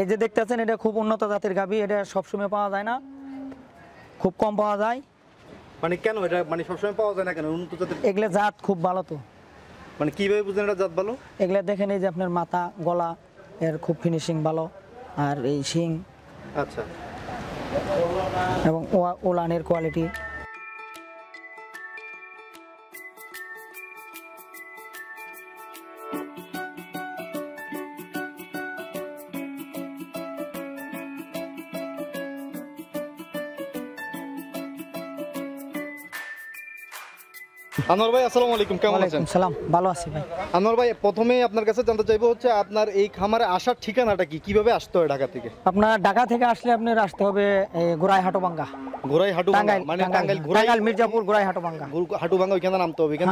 এই যে দেখতেছেন এটা খুব উন্নত জাতের গাভী, এটা সবসময় পাওয়া যায় না, খুব কম পাওয়া যায়। মানে কেন এটা মানে সবসময় পাওয়া যায় না কেন? উন্নত জাতের এগুলা জাত খুব ভালো। তো মানে কিভাবে বুঝেন এটা জাত ভালো? এগুলা দেখেন এই যে আপনার মাথা গলা এর খুব ফিনিশিং ভালো, আর এই শিং আচ্ছা এবং ওলানের কোয়ালিটি। আনোয়ার ভাই আসসালামু আলাইকুম, কেমন আছেন? সালাম, ভালো আছি ভাই। আনোয়ার ভাই প্রথমেই আপনার কাছে জানতে চাইবো হচ্ছে আপনার এই খামারে আসার ঠিকানাটা কি, কিভাবে আসতে হয় ঢাকা থেকে? আপনার ঢাকা থেকে আসলে আপনার আসতে হবে গোড়াই হাটুভাঙ্গা। গোড়াই হাটুভাঙ্গা মানে টাঙ্গাইল মির্জাপুর গোড়াই হাটুভাঙ্গা। হাটুভাঙ্গা ওইখানে নামতে হবে, এখান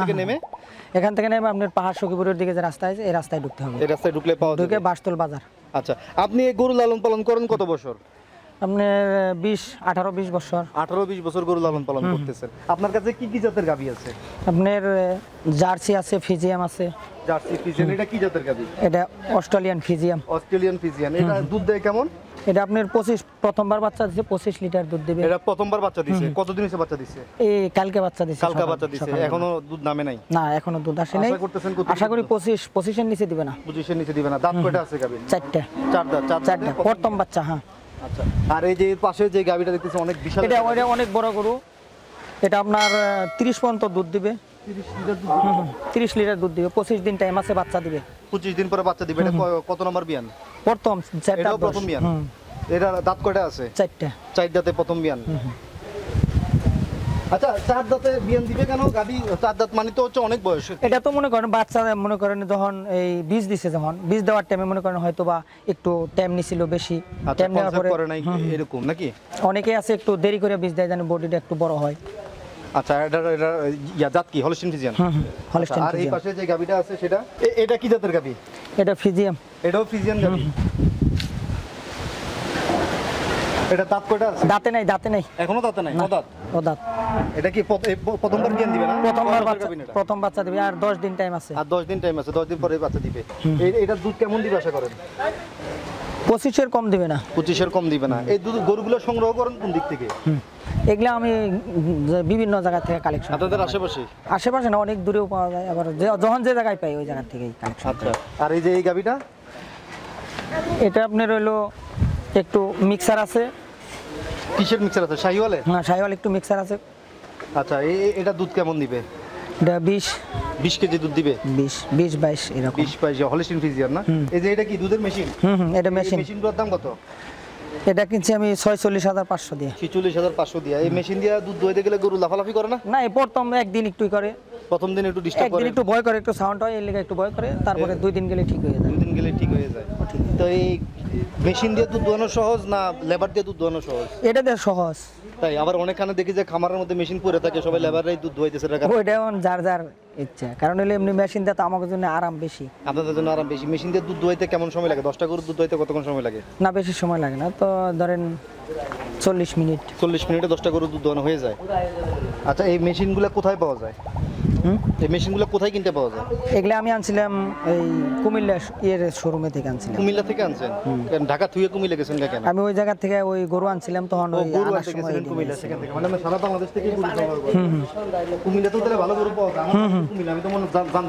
থেকে নেমে আপনার পাহাড় সখীপুরের দিকে যে রাস্তা আছে এই রাস্তায় ঢুকতে হবে। এই রাস্তায় ঢুকলে পাওয়া যাবে, ঢুকে বাসতল বাজার। আচ্ছা, আপনি এই গরু লালন পালন করেন কত বছর? আপনার 18-20 বছর। 18-20 বছর গরু লালন পালন করতেছেন। আপনার কাছে কি কি জাতের গাভী আছে? আপনার জার্সি আছে, ফিজিয়াম আছে। জার্সি ফিজিয়ান, এটা কি জাতের গাভী? এটা অস্ট্রেলিয়ান ফিজিয়াম। অস্ট্রেলিয়ান ফিজিয়ান, এটা দুধ দেয় কেমন? এটা আপনার 25 প্রথমবার বাচ্চা দিছে, 25 লিটার দুধ দিবে। এটা প্রথমবার বাচ্চা দিছে, কতদিন হইছে বাচ্চা দিছে? এই কালকে বাচ্চা দিছে। কালকে বাচ্চা দিছে, এখনো দুধ নামে নাই? না, এখনো দুধ আসে নাই। আশা করতেছেন কত? আশা করি 25 এর নিচে দিবে না। 25 এর নিচে দিবে না। দাঁত কয়টা আছে গাভীর? 4টা। 4 দাঁত, 4 দাঁত প্রথম বাচ্চা। হ্যাঁ, আচ্ছা। আর এই যে এর পাশে যে গাভীটা দেখতেছি অনেক বিশাল, এটা অনেক বড় গরু। এটা আপনার 30 পর্যন্ত দুধ দিবে। 30 লিটার দুধ দিবে। 25 দিন টাইম আছে, বাচ্চা দিবে। 25 দিন পরে বাচ্চা দিবে। এটা কত নম্বর বিয়ান? প্রথম। এটা প্রথম বিয়ান। এটা দাঁত কয়টা আছে? 4টা। 4 দাঁতে প্রথম বিয়ান। আচ্ছা, 4 দাঁতে বিয়ান দিবে কেন গাভী? 4 দাঁত মানে তো হচ্ছে অনেক বয়স। এটা তো মনে করেন বাচ্চা, মনে করেন যখন এই বীজ দিছে, যখন বীজ দেওয়ার টাইমে মনে করেন হয়তো বা একটু টাইম নিছিল বেশি। টাইম নেওয়ার পরে করে নাই এরকম নাকি? অনেকে আছে একটু দেরি করে বীজ দেয়, যেন বডিটা একটু বড় হয়। আচ্ছা, এটা জাত কি? Holstein Friesian. হলস্টিন। আর এই পাশে যে গাভীটা আছে সেটা, এটা কি জাতের গাভী? এটা ফিজিয়াম। এটাও ফিজিয়ান গাভী। এটা দাঁত কয়টা আছে? দাঁতে নাই। এখনো দাঁতে নাই? ও দাঁত। এটা কি প্রথমবার বিয়ান দিবে না? প্রথম বাচ্চা দিবে, আর 10 দিন টাইম আছে। আর 10 দিন টাইম আছে, 10 দিন পরে বাচ্চা দিবে। এটা দুধ কেমন দিবে আশা করেন? 25 এর কম দিবে না। 25 এর কম দিবে না। এই দুধ গরুগুলো সংগ্রহ করেন কোন দিক থেকে? এগুলা আমি বিভিন্ন জায়গা থেকে কালেকশন। আপনাদের আশেপাশে না, অনেক দূরেও পাওয়া যায়, আবার যখন যে জায়গায় পাই ওই জায়গা থেকেই কালেকশন। আচ্ছা, আর এই যে এই গাভীটা, এটা আপনার হলো একটু মিক্সার আছে। কিসের মিক্সার আছে? শাহিওয়ালের? হ্যাঁ, শাহিওয়াল একটু মিক্সার আছে। আচ্ছা, এটা দুধ কেমন দিবে? এটা 20 কেজি দুধ দিবে। 20-22 এরকম। 20-22 হলস্টিন ফিজিয়ান না? এই যে এটা কি দুধের মেশিন? এটা মেশিন। মেশিনটার দাম কত? এটা কিনছি আমি 46,500 দিয়ে। 46,500 দিয়ে। এই মেশিন দিয়ে দুধ দইতে গেলে গরু লাফালাফি করে না? না, এই প্রথম একদিন একটু করে। প্রথম দিন একটু ডিস্টার্ব করে, একদিন একটু ভয় করে, একটু সাউন্ড হয়, এর লেগে একটু ভয় করে, তারপরে 2 দিন গেলে ঠিক হয়ে যায়। 2 দিন গেলে ঠিক হয়ে যায়। তো এই মেশিন দিয়ে দুধ দোয়ানো সহজ না লেবার দিয়ে দুধ দোয়ানো সহজ? এটা দিয়ে সহজ। তাই? আবার অনেকখানে দেখি যে খামারের মধ্যে মেশিন পড়ে থাকে, সবাই লেবাররাই দুধ দোয়াইতেছে। ওইটা যার ইচ্ছা, কারণ হলে এমনি মেশিন দিয়ে তো আমাদের জন্য আরাম বেশি। আপনাদের জন্য আরাম বেশি। মেশিন দিয়ে দুধ দোয়াইতে কেমন সময় লাগে? 10টা গরুর দুধ দোয়াইতে কতক্ষণ সময় লাগে? না, বেশি সময় লাগে না, তো ধরেন 40 মিনিট। 40 মিনিটে 10টা গরুর দুধ দোয়ানো হয়ে যায়। আচ্ছা, এই মেশিনগুলো কোথায় পাওয়া যায়? এই মেশিনগুলো কোথায় কিনতে পাওয়া যায়? এগুলা আমি আনছিলাম এই কুমিল্লা শোরুমে থেকে আনছিলাম। কুমিল্লা থেকে আনছেন? ঢাকা থেকে কুমিল্লা গেছেন কেন? আমি ওই জায়গা থেকে ওই গরু আনছিলাম, তখন ওই গরু আনতে গেছিলেন কুমিল্লা থেকে। মানে আমরা সারা বাংলাদেশ থেকে গরু সংগ্রহ করি। কুমিল্লা তো তাহলে ভালো গরু পাওয়া যায়। কুমিল্লা আমি তো মনে জানতাম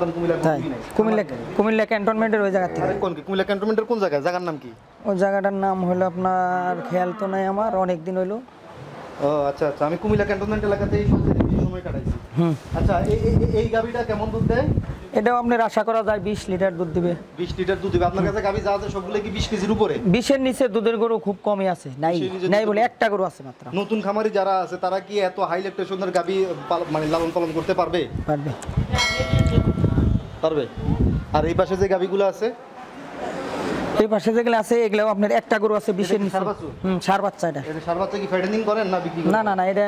কুমিল্লা ক্যান্টনমেন্টের ওই জায়গা থেকে। কোন কুমিল্লা ক্যান্টনমেন্টের কোন জায়গা? জায়গার নাম কি? ওই জায়গাটার নাম হলো আপনার, খেয়াল তো নাই আমার, অনেক দিন হইলো। ও আচ্ছা, আমি কুমিল্লা ক্যান্টনমেন্ট এলাকাতেই সবচেয়ে বেশি সময় কাটাইছি। আচ্ছা, এই গাভীটা কেমন দুধ দেয়? এটাও আপনার আশা করা যায় 20 লিটার দুধ দিবে। 20 লিটার দুধ দিবে। আপনার কাছে গাভী যা আছে সবগুলো কি 20 কেজির উপরে? 20 এর নিচে দুধের গরু খুব কমই আছে, নাই বলে একটা গরু আছে মাত্র। নতুন খামারি যারা আছে তারা কি এত হাই ল্যাকটেশনের গাভী মানে লালন পালন করতে পারবে? পারবে। আর এই পাশে যে গাভীগুলো আছে, এই পাশে যেগুলো আছে, এগুলো আপনার একটা গরু আছে 20 এর নিচে। সার বাচ্চা। এটা সার বাচ্চা কি ফেডেলিং করেন না বিক্রি করেন? না, এটা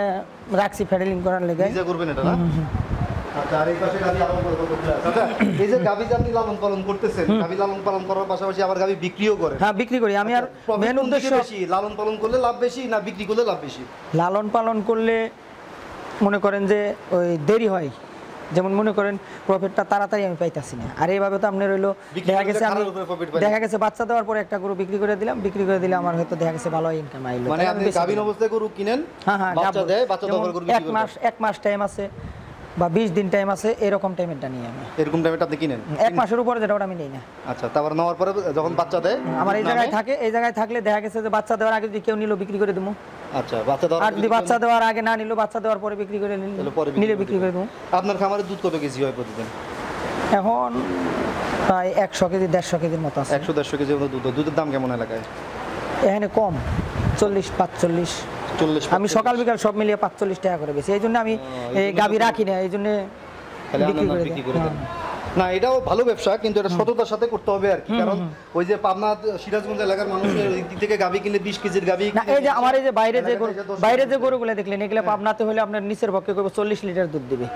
রাখছি ফেডেলিং করার লেগে। নিজে করবেন এটা না? আচ্ছা, আর এই পাশে গাভী লালন পালন করতেছেন। আচ্ছা, এই যে গাভী আপনি লালন পালন করতেছেন, গাভী লালন পালন করার পাশাপাশি আবার গাভী বিক্রিও করেন? হ্যাঁ, বিক্রি করি আমি। আর মেন উদ্দেশ্য বেশি লালন পালন করলে লাভ বেশি না বিক্রি করলে লাভ বেশি? লালন পালন করলে মনে করেন যে ওই দেরি হয়, যেমন মনে করেন প্রফিটটা তাড়াতাড়ি আমি পাইতাছি না, আর এইভাবে তো আপনার হইলো বিক্রি দেখা করলে গেছে আমি খারাপ উপরে profit পাই। দেখা গেছে বাচ্চা দেওয়ার পরে একটা গরু বিক্রি করে দিলাম, বিক্রি করে দিলে আমার হয়তো দেখা গেছে ভালো ইনকাম আইলো। মানে আপনি গাভীন অবস্থায় গরু কিনেন, হ্যাঁ হ্যাঁ বাচ্চা গাভী। দেয়, বাচ্চা দেওয়ার পর গরু বিক্রি করেন। এক মাস টাইম আছে বা 20 দিন টাইম আছে, এরকম টাইমেরটা নিয়ে আমি এরকম টাইমে আপনি কিনেন। এক মাসের উপরে যেটা ওটা আমি নেই না। আচ্ছা, তারপর নেওয়ার পরে যখন বাচ্চা দেয় আমার এই নামে- জায়গায় থাকে, এই জায়গায় থাকলে দেখা গেছে যে বাচ্চা দেওয়ার আগে যদি কেউ নিল বিক্রি করে দেবো, আচ্ছা, বাচ্চা দেওয়ার আর যদি বাচ্চা দেওয়ার আগে না নিল, বাচ্চা দেওয়ার পরে বিক্রি করে তাহলে পরে নিলে বিক্রি করে দেবো। আপনার খামারে দুধ কত কেজি হয় প্রতিদিন? এখন প্রায় 100 কেজি 150 কেজির মতো আছে। 100-150 কেজি মতো দুধ হয়। দুধের দাম কেমন এলাকায়? এখানে কম 40-45। 40 আমি সকাল বিকাল সব মিলিয়ে 45 টাকা করে বেশি, এই জন্য আমি এই গাভী রাখি না, এই জন্য তাহলে বিক্রি আপনার করে বিক্রি দিই। করে দেন। না, এটাও ভালো ব্যবসা, কিন্তু এটা সততার সাথে করতে হবে আর কি। কারণ ওই যে পাবনা সিরাজগঞ্জ এলাকার মানুষের ওই দিক থেকে গাভী কিনলে 20 কেজির গাভী না, এই যে আমার এই যে বাইরে যে এলাকাতে এসে 10 বাইরে যে গরুগুলো দেখলেন, এগুলো পাবনাতে হলে আপনার নিচের পক্ষে করবো 40 লিটার দুধ দিবে,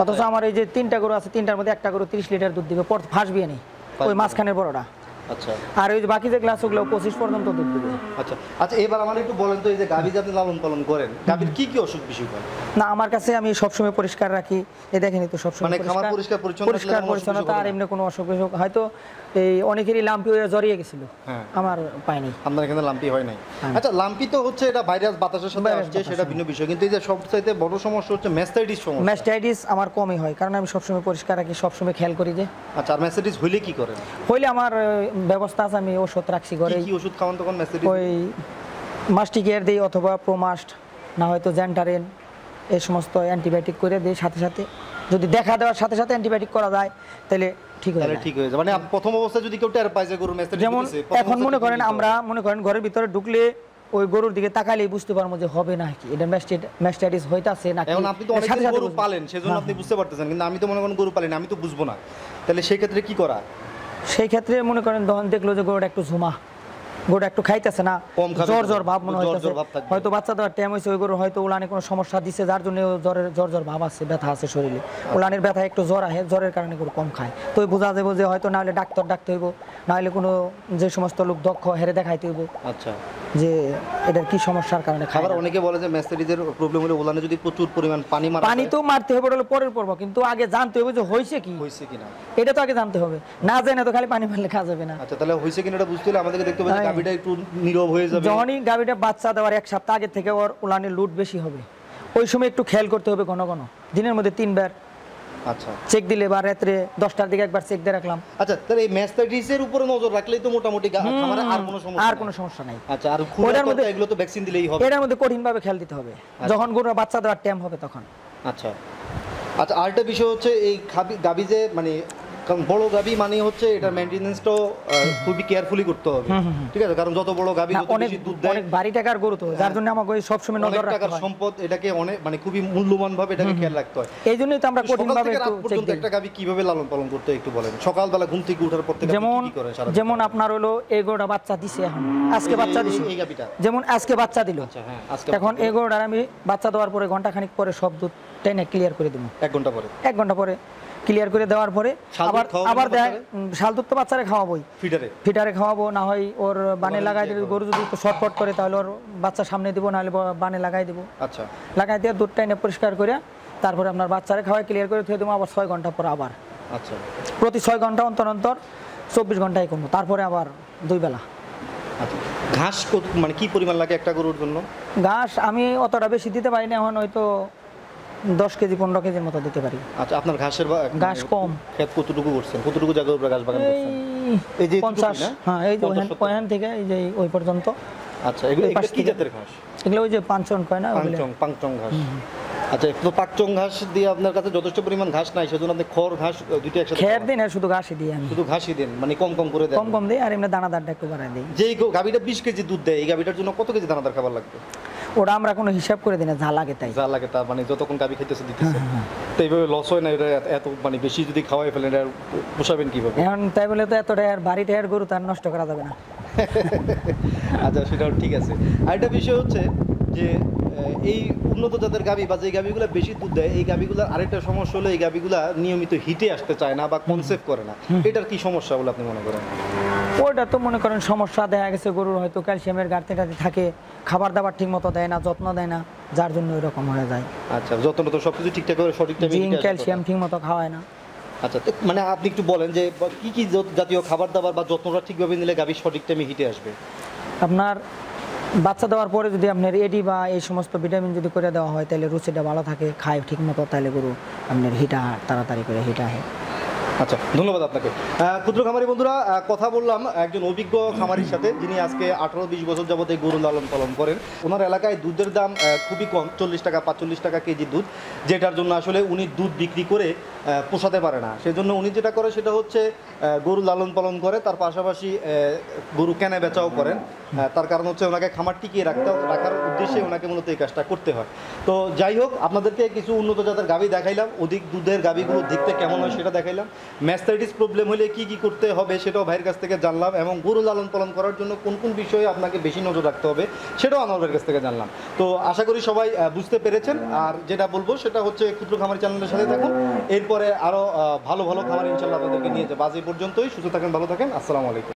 অথচ আমার এই যে 3টা গরু আছে, 3টার মধ্যে একটা গরু 30 লিটার দুধ দিবে, ফাঁস বিয়ে নেই ওই মাঝখানের বড়টা। আচ্ছা আর ওই যে বাকি যে গ্লাস ওগুলো 25 পর্যন্ত দুধ দিবে। আচ্ছা আচ্ছা, এবার আমার একটু বলেন তো, এই যে গাভী যে আপনি লালন পালন করেন, গাভীর কি কি অসুখ বিসুখ হয়? না, আমার কাছে আমি সবসময় পরিষ্কার রাখি, এই দেখেনি তো সবসময় মানে খামার পরিষ্কার পরিচ্ছন্ন থাকলে পরিষ্কার কোনো অসুখ বিসুখ পরিচ্ছন্নতা, আর হবে না? এমনি কোনো অসুখ বিসুখ হয়তো এই অনেকেরই লাম্পি হয়ে জড়িয়ে গেছিল, হ্যাঁ। আমার পাইনি। আপনার এখানে লাম্পি হয় নাই? হ্যাঁ। আচ্ছা, লাম্পি তো হচ্ছে এটা ভাইরাস বাতাসের সাথে ভাইরাস আসছে, সেটা ভিন্ন বিষয়, কিন্তু এই যে সবচাইতে বড় সমস্যা হচ্ছে ম্যাস্টাইটিস সমস্যা। ম্যাস্টাইটিস আমার কমই হয়, কারণ আমি সবসময় পরিষ্কার রাখি, সবসময় খেয়াল করি। যে আচ্ছা, আর ম্যাস্টাইটিস হইলে কি করেন? হইলে আমার ব্যবস্থা আছে, আমি ওষুধ রাখছি ঘরে, কি ওষুধ খাওয়ান তখন ম্যাস্টাইটিস? ওই মাস্টিকের দিই অথবা প্রোমাস্ট, না হয়তো জ্যান্টারেন, এই সমস্ত অ্যান্টিবায়োটিক করে দিই সাথে সাথে। যদি দেখা দেওয়ার সাথে সাথে অ্যান্টিবায়োটিক করা যায় তাহলে ঠিক হয়ে তাহলে যায়। ঠিক হয়ে যায়। মানে প্রথম অবস্থায় যদি কেউ টের পায় যে গরু ম্যাস্টাইটিস যেমন হয়েছে, প্রথম এখন অবস্থায় মনে কি করেন করতে হবে? আমরা মনে করেন ঘরের ভিতরে ঢুকলে ওই গরুর দিকে তাকালেই বুঝতে পারবো যে হবে না কি এটা ম্যাস্টাইটিস হইতাছে নাকি। এখন আপনি তো এর অনেক সাথে সাথে গরু বুঝবো। পালেন, সেজন্য আপনি বুঝতে পারতেছেন, কিন্তু আমি তো মনে করেন গরু পালিনি, আমি তো বুঝবো না। তাহলে সেই ক্ষেত্রে কি করা? সেই ক্ষেত্রে মনে করেন তখন দেখলো যে গরুটা একটু ঝুমা, গরুটা একটু খাইতেছে না, কম খাবে, জ্বর জ্বর ভাব মনে জ্বর হইতেছে, জ্বর ভাব থাকবে। হয়তো বাচ্চা দেওয়ার টাইম হয়েছে, ওই গরু হয়তো উলানে কোনো সমস্যা দিচ্ছে, যার জন্য ও জ্বর জ্বর ভাব আছে, ব্যথা আছে শরীরে, উলানের ব্যথা একটু জ্বর আহে, জ্বরের কারণে গরু কম খায়। তো ওই বোঝা যাবো যে হয়তো নাহলে ডাক্তার ডাকতে হইব, নাহলে কোনো যে সমস্ত লোক দক্ষ হেরে দেখাইতে হইব আচ্ছা, যে এটার কি সমস্যার কারণে খায় আবার না। অনেকে বলে যে ম্যাস্টাইটিসের প্রবলেম হলে ওলানে যদি প্রচুর পরিমাণ পানি মারা পানি তো মারতে হবে, ওটা পরের পর্ব, কিন্তু আগে জানতে হবে যে হয়েছে কি, হয়েছে কিনা। এটা তো আগে জানতে হবে, না জেনে তো খালি পানি মারলে খাওয়া যাবে না। আচ্ছা, তাহলে হয়েছে কিনা এটা বুঝতে হলে আমাদেরকে দেখতে হবে যে হ্যাঁ। গাভীটা একটু নীরব হয়ে যাবে। যখনই গাভীটা বাচ্চা দেওয়ার 1 সপ্তাহ আগে থেকে ওর উলানের লুট বেশি হবে, ওই সময় একটু খেয়াল করতে হবে ঘন ঘন, দিনের মধ্যে 3 বার আচ্ছা চেক দিলে, বা রাত্রে 10টার দিকে একবার চেক দিয়ে রাখলাম, আচ্ছা, তাহলে এই ম্যাস্টাইটিসের উপরে নজর রাখলেই তো মোটামুটি খামারে আর কোনো সমস্যা আর নাই। কোনো সমস্যা নাই। আচ্ছা, আর খুব ওটার মধ্যে- এগুলো তো ভ্যাকসিন দিলেই হবে। এটার মধ্যে কঠিনভাবে খেয়াল দিতে হবে, যখন গরুর বাচ্চা দেওয়ার টাইম হবে তখন। আচ্ছা আচ্ছা, আরেকটা বিষয় হচ্ছে এই গাভী যে মানে, কারণ বড় গাভী মানে হচ্ছে এটার মেইনটেনেন্সটাও খুবই কেয়ারফুলি করতে হবে, ঠিক আছে? কারণ যত বড় গাভী না, যত বেশি দুধ দেয়, অনেক ভারী টাকার গরু তো, যার জন্য আমাকে ওই সবসময় অনেক নজর রাখতে টাকার হয়। সম্পদ, এটাকে অনেক মানে খুবই মূল্যবান ভাবে এটাকে খেয়াল রাখতে হয়। এই জন্যই তো আমরা সকাল কঠিনভাবে থেকে একটু রাত চেক পর্যন্ত দিই। একটা গাভী কিভাবে লালন পালন করতে হয় একটু বলেন। সকালবেলা ঘুম থেকে ওঠার পর থেকে আপনি যেমন কি করেন সারাদিন? যেমন আপনার হলো এই গরুটা বাচ্চা দিছে, এখন আজকে বাচ্চা দিছে, এই গাভীটা? যেমন আজকে বাচ্চা দিল, আচ্ছা, হ্যাঁ, আজকে এখন এই গরুটার আমি বাচ্চা দেওয়ার পরে ঘন্টাখানিক পরে সব দুধ টেনে ক্লিয়ার করে দেবো, 1 ঘন্টা পরে 1 ঘন্টা পরে ক্লিয়ার করে দেওয়ার পরে শাল দুধ আবার খাওয়াবেন আবার না দেয় বাচ্চারে? শাল দুধ তো বাচ্চারে খাওয়াবোই, ফিডারে। ফিটারে খাওয়াবো, না হয় ওর বানে লাগাই দিলে, গরু যদি একটু শর্টকট করে তাহলে ওর বাচ্চা সামনে দিব, নাহলে বানে লাগাই দিব, আচ্ছা লাগাই দিয়ে দুধটা এনে পরিষ্কার করে তারপরে আপনার বাচ্চারে খাওয়াই ক্লিয়ার করে থুয়ে দেবো, আবার 6 ঘন্টা পর আবার আচ্ছা প্রতি 6 ঘন্টা অন্তর অন্তর 24 ঘন্টায় করবো, তারপরে আবার 2 বেলা। আচ্ছা, ঘাস মানে কি পরিমাণ লাগে একটা গরুর জন্য? ঘাস আমি অতটা বেশি দিতে পারি না, এখন হয়তো 10 কেজি 15 কেজির মতো দিতে পারি। আচ্ছা, আপনার ঘাসের ঘাস কম। ক্ষেত কতটুকু করছেন? কতটুকু জায়গার উপরে ঘাস বাগান করছেন? এই যে 50, না? হ্যাঁ, এই যে 50-70 ওখান থেকে এই যে ওই পর্যন্ত। আচ্ছা, এগুলো এই পাশ কি থেকে। জাতের ঘাস? এগুলো ওই যে পাঁচন কয় না, ওগুলো। পাংচং ঘাস। আচ্ছা, একটু পাকচং ঘাস দিয়ে আপনার কাছে যথেষ্ট পরিমাণ ঘাস নাই, সেজন্য আপনি খড় ঘাস দুইটা একসাথে খের খাওয়ান। দিন আর শুধু ঘাসই দিই আমি, শুধু ঘাসই দেন, মানে কম কম করে দেন? কম কম দিই, আর এমনি দানাদারটা একটু বাড়াই দিই। যে গাভীটা 20 কেজি দুধ দেয়, এই গাভীটার জন্য কত কেজি দানাদার খাবার লাগবে? ওটা আমরা কোনো হিসাব করে দিই না, যা লাগে তাই। যা লাগে তা, মানে যতক্ষণ গাভী খাইতেছে দিতেছে। তো এইভাবে লস হয় না? এটা এত মানে বেশি যদি খাওয়াই ফেলেন, এটা পোষাবেন কিভাবে? এখন তাই বলে তো এতটা আর বাড়ি টায়ার গরু তার নষ্ট করা যাবে না। আচ্ছা, সেটাও ঠিক আছে। আরেকটা বিষয় হচ্ছে যে এই উন্নত জাতের গাভী বা যে গাভীগুলো বেশি দুধ দেয় এই গাভীগুলোর আরেকটা সমস্যা হলো এই গাভীগুলা নিয়মিত হিটে আসতে চায় না বা কনসেপ্ট করে না, এটার কি সমস্যা বলে আপনি মনে করেন? ওইটা তো মনে করেন সমস্যা দেখা গেছে গরুর হয়তো ক্যালসিয়ামের ঘাটতি টাটতি থাকে, খাবার দাবার ঠিক মতো দেয় না, যত্ন দেয় না, যার জন্য এরকম হয়ে যায়। আচ্ছা, যত্ন তো সবকিছু ঠিকঠাক করে সঠিক টাইমে জিঙ্ক ক্যালসিয়াম ঠিক মতো খাওয়ায় না। আচ্ছা, তো মানে আপনি একটু বলেন যে কি কি জাতীয় খাবার দাবার বা যত্নটা ঠিকভাবে নিলে গাভী সঠিক টাইমে হিটে আসবে? আপনার বাচ্চা দেওয়ার পরে যদি আপনার এডি বা এই সমস্ত ভিটামিন যদি করে দেওয়া হয় তাহলে রুচিটা ভালো থাকে, খায় ঠিক মতো, তাহলে গরু আপনার হিটা তাড়াতাড়ি করে হিটা হয়। আচ্ছা, ধন্যবাদ আপনাকে। ক্ষুদ্র খামারি বন্ধুরা, কথা বললাম একজন অভিজ্ঞ খামারির সাথে, যিনি আজকে 18-20 বছর যাবত এই গরু লালন পালন করেন। ওনার এলাকায় দুধের দাম খুবই কম, 40 টাকা 45 টাকা কেজি দুধ, যেটার জন্য আসলে উনি দুধ বিক্রি করে পোষাতে পারে না। সেজন্য উনি যেটা করে সেটা হচ্ছে গরু লালন পালন করে, তার পাশাপাশি গরু কেনা বেচাও করেন। তার কারণ হচ্ছে ওনাকে খামার টিকিয়ে রাখার উদ্দেশ্যে ওনাকে মূলত এই কাজটা করতে হয়। তো যাই হোক, আপনাদেরকে কিছু উন্নত জাতের গাভী দেখাইলাম, অধিক দুধের গাভীগুলো দেখতে কেমন হয় সেটা দেখাইলাম। ম্যাস্টাইটিস প্রবলেম হলে কি কি করতে হবে সেটাও ভাইয়ের কাছ থেকে জানলাম, এবং গরু লালন পালন করার জন্য কোন কোন বিষয়ে আপনাকে বেশি নজর রাখতে হবে সেটাও আমার ভাইয়ের কাছ থেকে জানলাম। তো আশা করি সবাই বুঝতে পেরেছেন। আর যেটা বলবো সেটা হচ্ছে ক্ষুদ্র খামারি চ্যানেলের সাথে থাকুন, এরপরে আরও ভালো ভালো খামার ইনশাল্লাহ আপনাদেরকে নিয়ে যাবো। আজ এই পর্যন্তই, সুস্থ থাকেন, ভালো থাকেন, আসসালামু আলাইকুম।